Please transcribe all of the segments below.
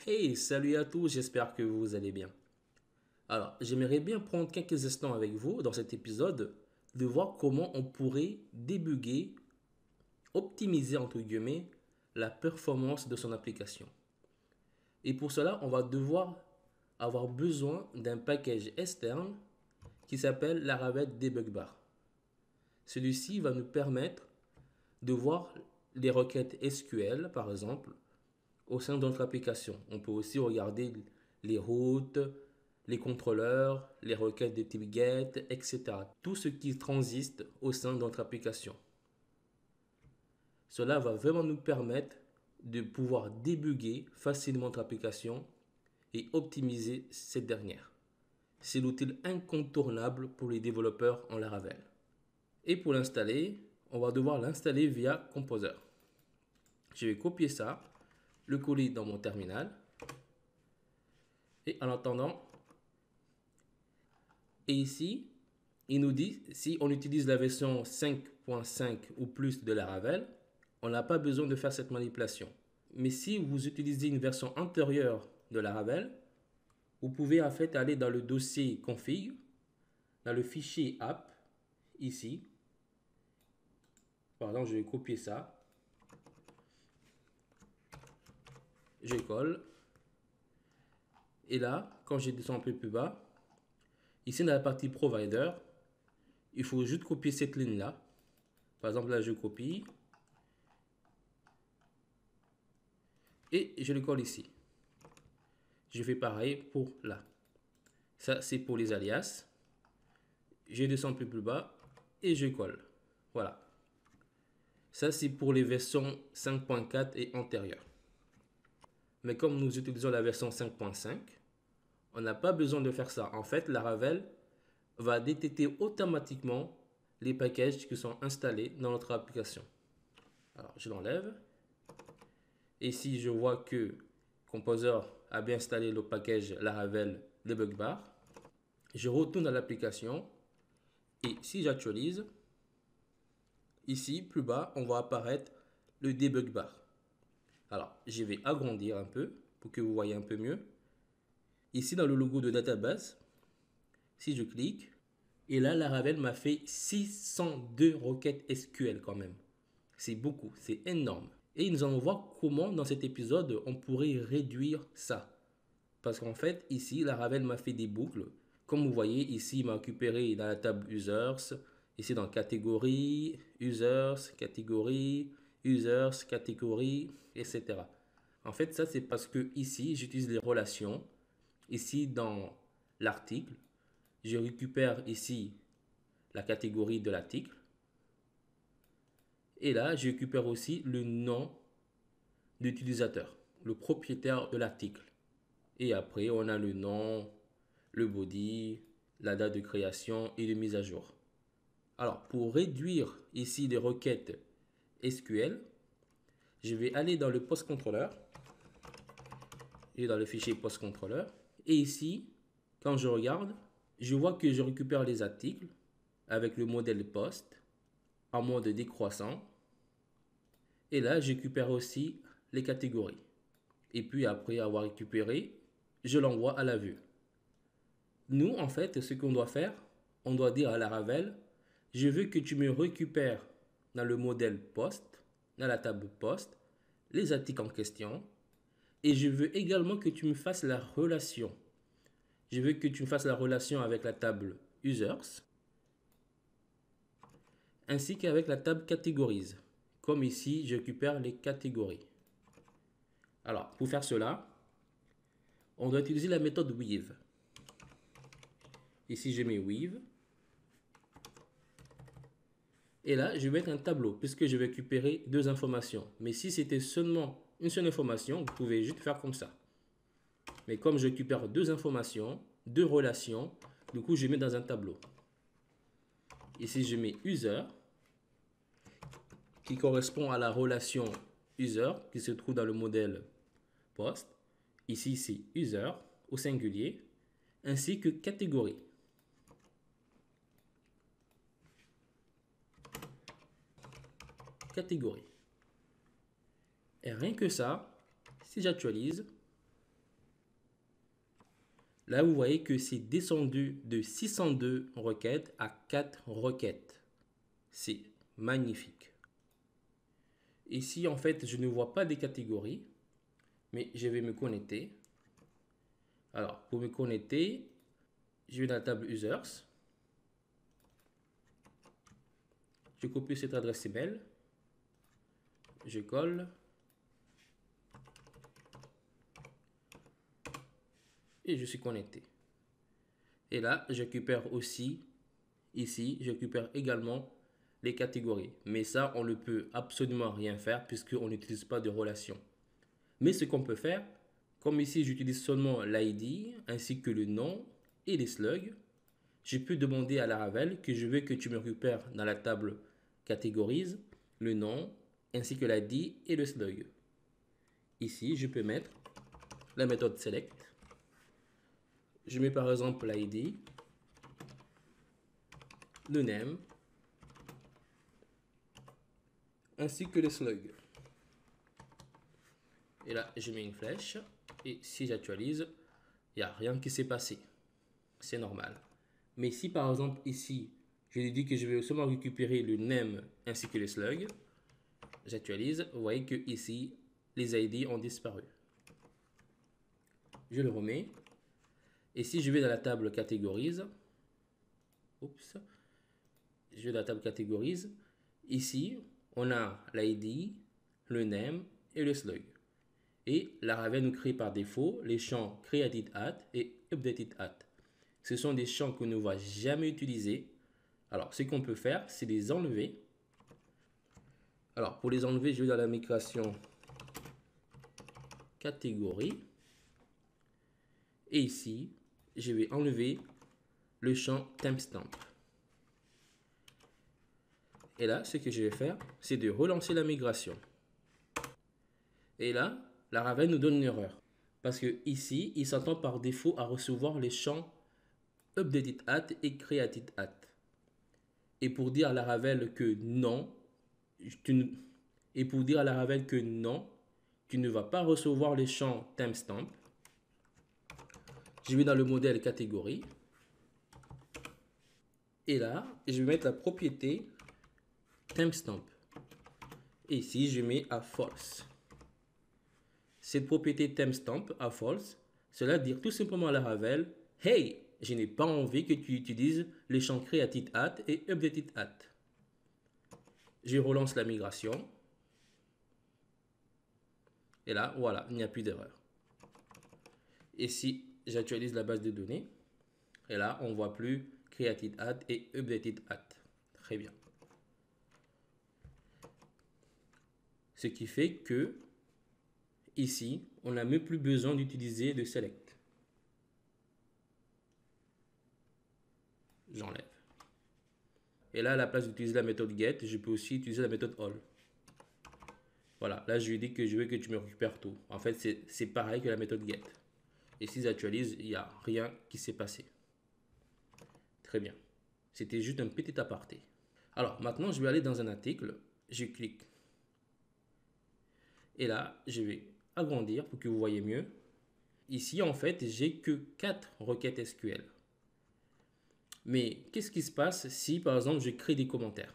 Hey, salut à tous, j'espère que vous allez bien. Alors, j'aimerais bien prendre quelques instants avec vous dans cet épisode de voir comment on pourrait débugger, optimiser entre guillemets la performance de son application. Et pour cela, on va devoir avoir besoin d'un package externe qui s'appelle Laravel Debug Bar. Celui-ci va nous permettre de voir les requêtes SQL, par exemple, au sein de notre application. On peut aussi regarder les routes, les contrôleurs, les requêtes de type GET, etc. Tout ce qui transiste au sein de notre application. Cela va vraiment nous permettre de pouvoir débugger facilement notre application et optimiser cette dernière. C'est l'outil incontournable pour les développeurs en Laravel. Et pour l'installer, on va devoir l'installer via Composer. Je vais copier ça, le coller dans mon terminal. Et en attendant, et ici, il nous dit si on utilise la version 5.5 ou plus de Laravel, on n'a pas besoin de faire cette manipulation. Mais si vous utilisez une version antérieure de Laravel, vous pouvez en fait aller dans le dossier config, dans le fichier app, ici. Par exemple, je vais copier ça. Je colle. Et là, quand je descends un peu plus bas, ici dans la partie provider, il faut juste copier cette ligne-là. Par exemple, là, je copie. Et je le colle ici. Je fais pareil pour là. Ça, c'est pour les alias. Je descends un peu plus bas et je colle. Voilà. Ça, c'est pour les versions 5.4 et antérieures. Mais comme nous utilisons la version 5.5, on n'a pas besoin de faire ça. En fait, Laravel va détecter automatiquement les packages qui sont installés dans notre application. Alors, je l'enlève. Et si je vois que Composer a bien installé le package Laravel Debug Bar, je retourne à l'application et si j'actualise, ici, plus bas, on va apparaître le debug bar. Alors, je vais agrandir un peu pour que vous voyez un peu mieux. Ici, dans le logo de database, si je clique, et là, Laravel m'a fait 602 requêtes SQL quand même. C'est beaucoup, c'est énorme. Et nous allons voir comment, dans cet épisode, on pourrait réduire ça. Parce qu'en fait, ici, Laravel m'a fait des boucles. Comme vous voyez, ici, il m'a récupéré dans la table Users, ici dans catégorie, Users, catégorie, Users, catégorie, etc. En fait, ça, c'est parce que ici, j'utilise les relations. Ici, dans l'article, je récupère ici la catégorie de l'article. Et là, je récupère aussi le nom d'utilisateur, le propriétaire de l'article. Et après, on a le nom, le body, la date de création et de mise à jour. Alors, pour réduire ici les requêtes SQL, je vais aller dans le post controller et dans le fichier post controller. Et ici, quand je regarde, je vois que je récupère les articles avec le modèle post en mode décroissant. Et là, je récupère aussi les catégories. Et puis après avoir récupéré, je l'envoie à la vue. Nous, en fait, ce qu'on doit faire, on doit dire à Laravel, je veux que tu me récupères dans le modèle post, dans la table post, les articles en question. Et je veux également que tu me fasses la relation. Je veux que tu me fasses la relation avec la table users, ainsi qu'avec la table categories. Comme ici, je récupère les catégories. Alors, pour faire cela, on doit utiliser la méthode weave. Ici, je mets weave. Et là, je vais mettre un tableau puisque je vais récupérer deux informations. Mais si c'était seulement une seule information, vous pouvez juste faire comme ça. Mais comme je récupère deux informations, deux relations, du coup, je mets dans un tableau. Ici, je mets user qui correspond à la relation user qui se trouve dans le modèle post. Ici, c'est user au singulier ainsi que catégorie. Catégorie. Et rien que ça, si j'actualise, Là, vous voyez que c'est descendu de 602 requêtes à 4 requêtes. C'est magnifique. Ici, en fait, je ne vois pas des catégories, mais je vais me connecter. Alors, pour me connecter, je vais dans la table Users. Je copie cette adresse email. Je colle. Et je suis connecté. Et là, je récupère aussi, ici, je récupère également les catégories. Mais ça, on ne peut absolument rien faire puisqu'on n'utilise pas de relation. Mais ce qu'on peut faire, comme ici, j'utilise seulement l'ID ainsi que le nom et les slugs, je peux demander à Laravel que je veux que tu me récupères dans la table catégorise le nom ainsi que l'ID et le slug. Ici, je peux mettre la méthode select. Je mets par exemple l'ID, le name, ainsi que les slugs. Et là, je mets une flèche. Et si j'actualise, il n'y a rien qui s'est passé. C'est normal. Mais si par exemple ici, je lui dis que je vais seulement récupérer le name ainsi que les slugs, j'actualise, vous voyez que ici, les ID ont disparu. Je le remets. Et si je vais dans la table catégorise, oups, je vais dans la table catégorise, ici, on a l'ID, le name et le slug. Et Laravel nous crée par défaut les champs created at et updated at. Ce sont des champs qu'on ne va jamais utiliser. Alors, ce qu'on peut faire, c'est les enlever. Alors, pour les enlever, je vais dans la migration catégorie. Et ici, je vais enlever le champ timestamp. Et là, ce que je vais faire, c'est de relancer la migration. Et là, Laravel nous donne une erreur. Parce que ici, il s'attend par défaut à recevoir les champs updated at et created at. Et pour dire à Laravel que non, tu ne vas pas recevoir les champs timestamp, je vais dans le modèle catégorie. Et là, je vais mettre la propriété timestamp. Et ici, je mets à false. Cette propriété timestamp à false, cela veut dire tout simplement à Laravel, hey, je n'ai pas envie que tu utilises les champs created at et updated at. Je relance la migration. Et là, voilà, il n'y a plus d'erreur. Et si j'actualise la base de données, et là, on ne voit plus created at et updated at. Très bien. Ce qui fait que ici, on n'a même plus besoin d'utiliser le select. J'enlève. Et là, à la place d'utiliser la méthode get, je peux aussi utiliser la méthode all. Voilà, là, je lui dis que je veux que tu me récupères tout. En fait, c'est pareil que la méthode get. Et si j'actualise, il n'y a rien qui s'est passé. Très bien. C'était juste un petit aparté. Alors, maintenant, je vais aller dans un article. Je clique. Et là, je vais agrandir pour que vous voyez mieux. Ici, en fait, j'ai que 4 requêtes SQL. Mais qu'est-ce qui se passe si, par exemple, je crée des commentaires?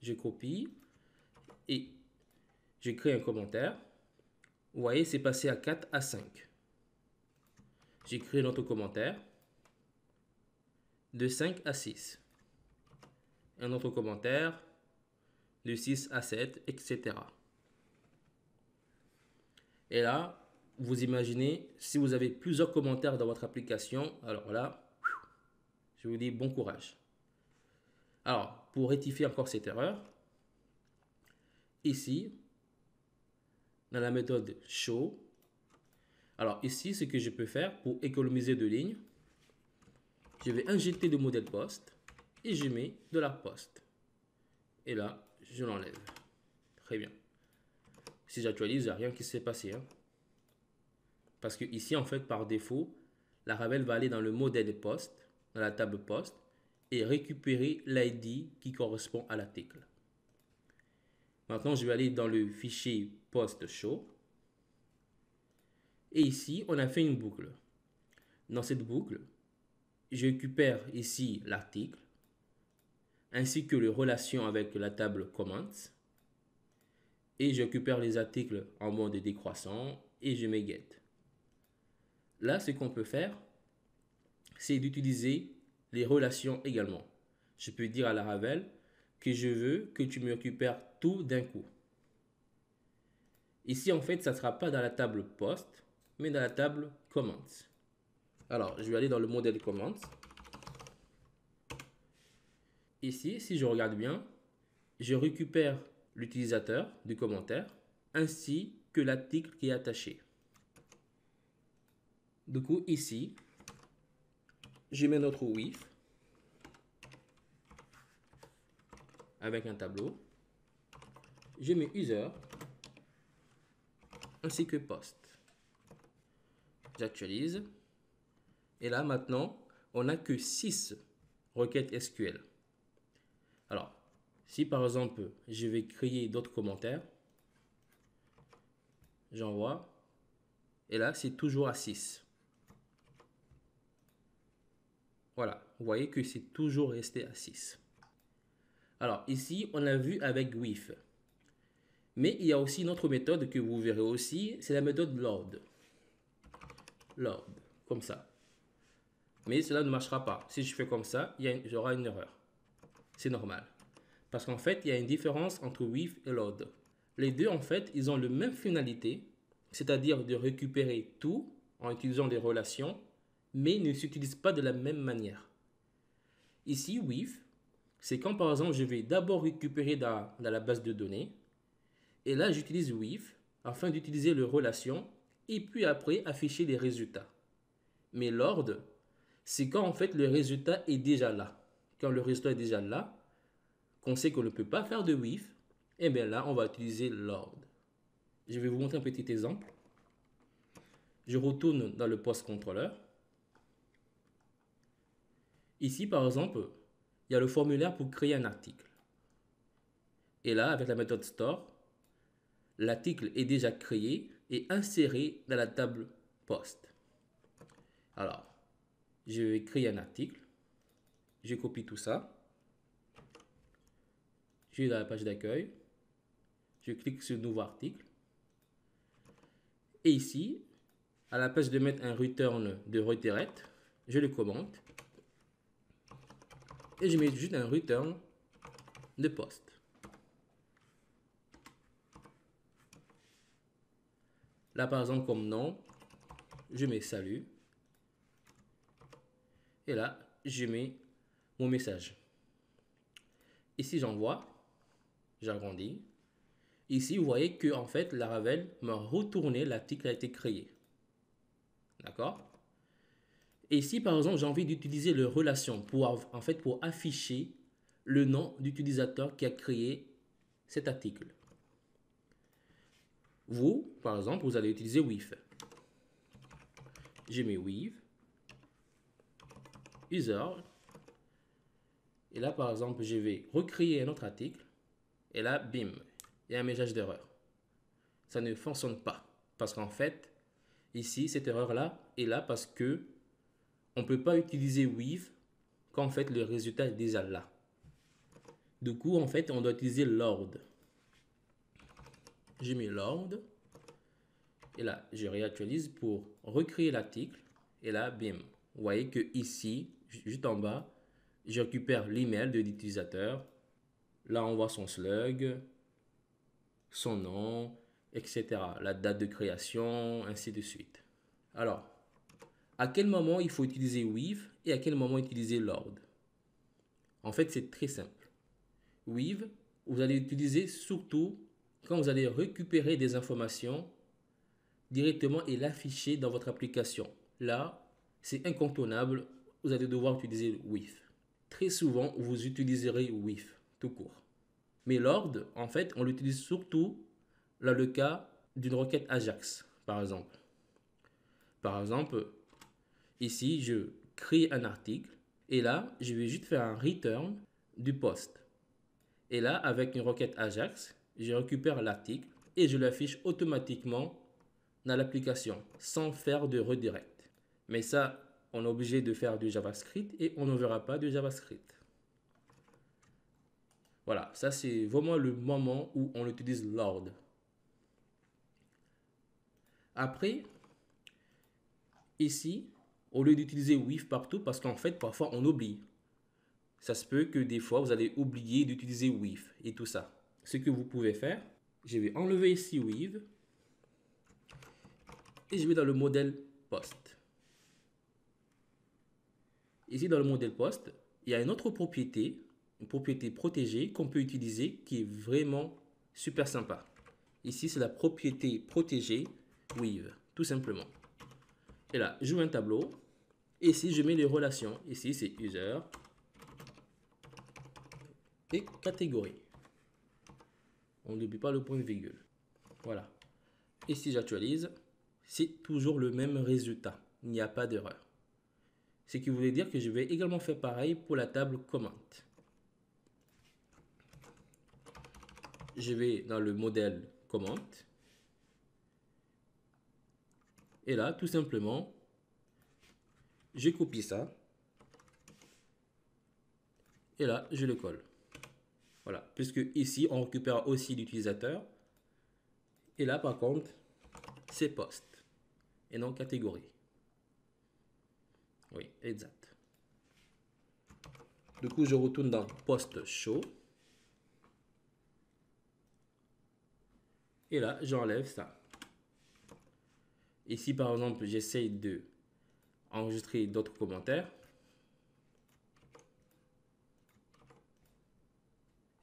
Je copie et je crée un commentaire. Vous voyez, c'est passé à 4 à 5. J'écris un autre commentaire. De 5 à 6. Un autre commentaire. De 6 à 7, etc. Et là, vous imaginez, si vous avez plusieurs commentaires dans votre application, alors là, je vous dis bon courage. Alors, pour rectifier encore cette erreur, ici, dans la méthode show, alors ici, ce que je peux faire pour économiser de lignes, je vais injecter le modèle post et je mets $post. Et là, je l'enlève. Très bien. Si j'actualise, il n'y a rien qui s'est passé. Parce que ici, en fait, par défaut, Laravel va aller dans le modèle post, dans la table post, et récupérer l'ID qui correspond à l'article. Maintenant, je vais aller dans le fichier post show. Et ici, on a fait une boucle. Dans cette boucle, je récupère ici l'article, ainsi que les relations avec la table comments, et je récupère les articles en mode décroissant, et je mets get. Là, ce qu'on peut faire, c'est d'utiliser les relations également. Je peux dire à Laravel que je veux que tu me récupères tout d'un coup. Ici, en fait, ça ne sera pas dans la table post, mais dans la table comments. Alors, je vais aller dans le modèle comments. Ici, si je regarde bien, je récupère l'utilisateur du commentaire ainsi que l'article qui est attaché. Du coup, ici, je mets notre with avec un tableau. Je mets user ainsi que post. J'actualise. Et là, maintenant, on n'a que 6 requêtes SQL. Alors, si par exemple, je vais créer d'autres commentaires, j'envoie. Et là, c'est toujours à 6. Voilà, vous voyez que c'est toujours resté à 6. Alors, ici, on a vu avec with. Mais il y a aussi une autre méthode que vous verrez aussi, c'est la méthode load. Load, comme ça. Mais cela ne marchera pas. Si je fais comme ça, j'aurai une erreur. C'est normal. Parce qu'en fait, il y a une différence entre with et load. Les deux, en fait, ils ont la même finalité, c'est-à-dire de récupérer tout en utilisant des relations, mais ne s'utilisent pas de la même manière. Ici, with, c'est quand par exemple je vais d'abord récupérer dans la base de données, et là j'utilise with afin d'utiliser les relations, et puis après afficher les résultats. Mais load, c'est quand en fait le résultat est déjà là. Quand le résultat est déjà là, qu'on sait qu'on ne peut pas faire de with, et bien là on va utiliser load. Je vais vous montrer un petit exemple. Je retourne dans le post controller. Ici par exemple, il y a le formulaire pour créer un article. Et là, avec la méthode store, l'article est déjà créé et inséré dans la table post. Alors, je vais créer un article. Je copie tout ça. Je vais dans la page d'accueil. Je clique sur nouveau article. Et ici, à la place de mettre un return de redirect, je le commente. Et je mets juste un return de post. Là, par exemple, comme nom, je mets salut. Et là, je mets mon message. Ici, j'envoie. J'agrandis. Ici, vous voyez que en fait, Laravel m'a retourné l'article qui a été créé. D'accord? Et ici, par exemple, j'ai envie d'utiliser les relations pour afficher le nom d'utilisateur qui a créé cet article. Vous, par exemple, vous allez utiliser with. Je mets with, user. Et là, par exemple, je vais recréer un autre article. Et là, bim, il y a un message d'erreur. Ça ne fonctionne pas. Parce qu'en fait, ici, cette erreur-là est là parce que on ne peut pas utiliser with quand en fait le résultat est déjà là. Du coup, en fait, on doit utiliser load. J'ai mis load. Et là, je réactualise pour recréer l'article. Et là, bim. Vous voyez que ici, juste en bas, je récupère l'email de l'utilisateur. Là, on voit son slug, son nom, etc. La date de création, ainsi de suite. Alors, à quel moment il faut utiliser with et à quel moment utiliser load? En fait, c'est très simple. With, vous allez utiliser surtout quand vous allez récupérer des informations directement et l'afficher dans votre application. Là, c'est incontournable, vous allez devoir utiliser with. Très souvent, vous utiliserez with, tout court. Mais load, en fait, on l'utilise surtout dans le cas d'une requête Ajax, par exemple. Par exemple, ici, je crée un article et là, je vais juste faire un return du post. Et là, avec une requête Ajax, je récupère l'article et je l'affiche automatiquement dans l'application sans faire de redirect. Mais ça, on est obligé de faire du JavaScript et on ne verra pas de JavaScript. Voilà, ça c'est vraiment le moment où on utilise load. Après, ici, au lieu d'utiliser with partout, parce qu'en fait, parfois on oublie. Ça se peut que des fois, vous allez oublier d'utiliser with et tout ça. Ce que vous pouvez faire, je vais enlever ici with et je vais dans le modèle post. Ici, dans le modèle post, il y a une autre propriété, une propriété protégée qu'on peut utiliser qui est vraiment super sympa. Ici, c'est la propriété protégée with, tout simplement. Et là, j'ouvre un tableau. Et ici, je mets les relations. Ici, c'est user et catégorie. On n'oublie pas le point virgule. Voilà. Et si j'actualise, c'est toujours le même résultat. Il n'y a pas d'erreur. Ce qui voulait dire que je vais également faire pareil pour la table comment. Je vais dans le modèle comment. Et là, tout simplement, je copie ça. Et là, je le colle. Voilà. Puisque ici, on récupère aussi l'utilisateur. Et là, par contre, c'est post et non catégorie. Oui, exact. Du coup, je retourne dans post show. Et là, j'enlève ça. Ici, par exemple, j'essaye de enregistrer d'autres commentaires.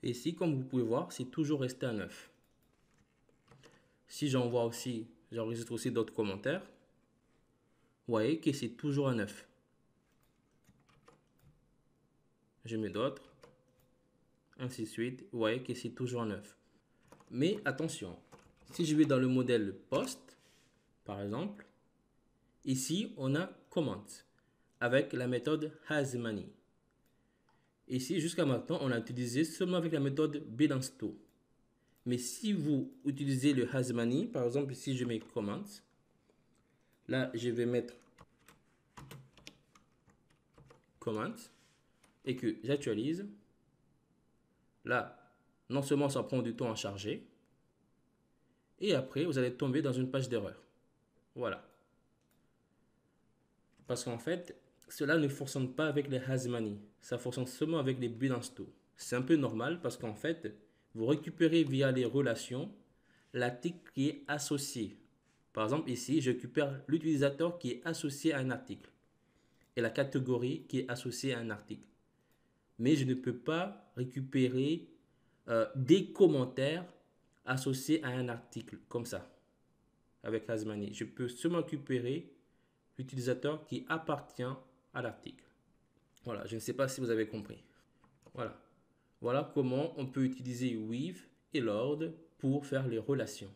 Et ici, comme vous pouvez voir, c'est toujours resté à 9. Si j'envoie aussi, j'enregistre aussi d'autres commentaires, vous voyez que c'est toujours à 9. Je mets d'autres, ainsi de suite. Vous voyez que c'est toujours à 9. Mais attention, si je vais dans le modèle post, par exemple, ici, on a comment avec la méthode hasMany. Ici, jusqu'à maintenant, on a utilisé seulement avec la méthode beDanceTo. Mais si vous utilisez le hasMany, par exemple, si je mets comment, là, je vais mettre comment et que j'actualise. Là, non seulement ça prend du temps à charger, et après, vous allez tomber dans une page d'erreur. Voilà. Parce qu'en fait, cela ne fonctionne pas avec les hasMany. Ça fonctionne seulement avec les beDanceTo. C'est un peu normal parce qu'en fait, vous récupérez via les relations l'article qui est associé. Par exemple, ici, je récupère l'utilisateur qui est associé à un article et la catégorie qui est associée à un article. Mais je ne peux pas récupérer des commentaires associés à un article comme ça avec hasMany. Je peux seulement récupérer l'utilisateur qui appartient à l'article. Voilà, je ne sais pas si vous avez compris. Voilà. Voilà comment on peut utiliser with et load pour faire les relations.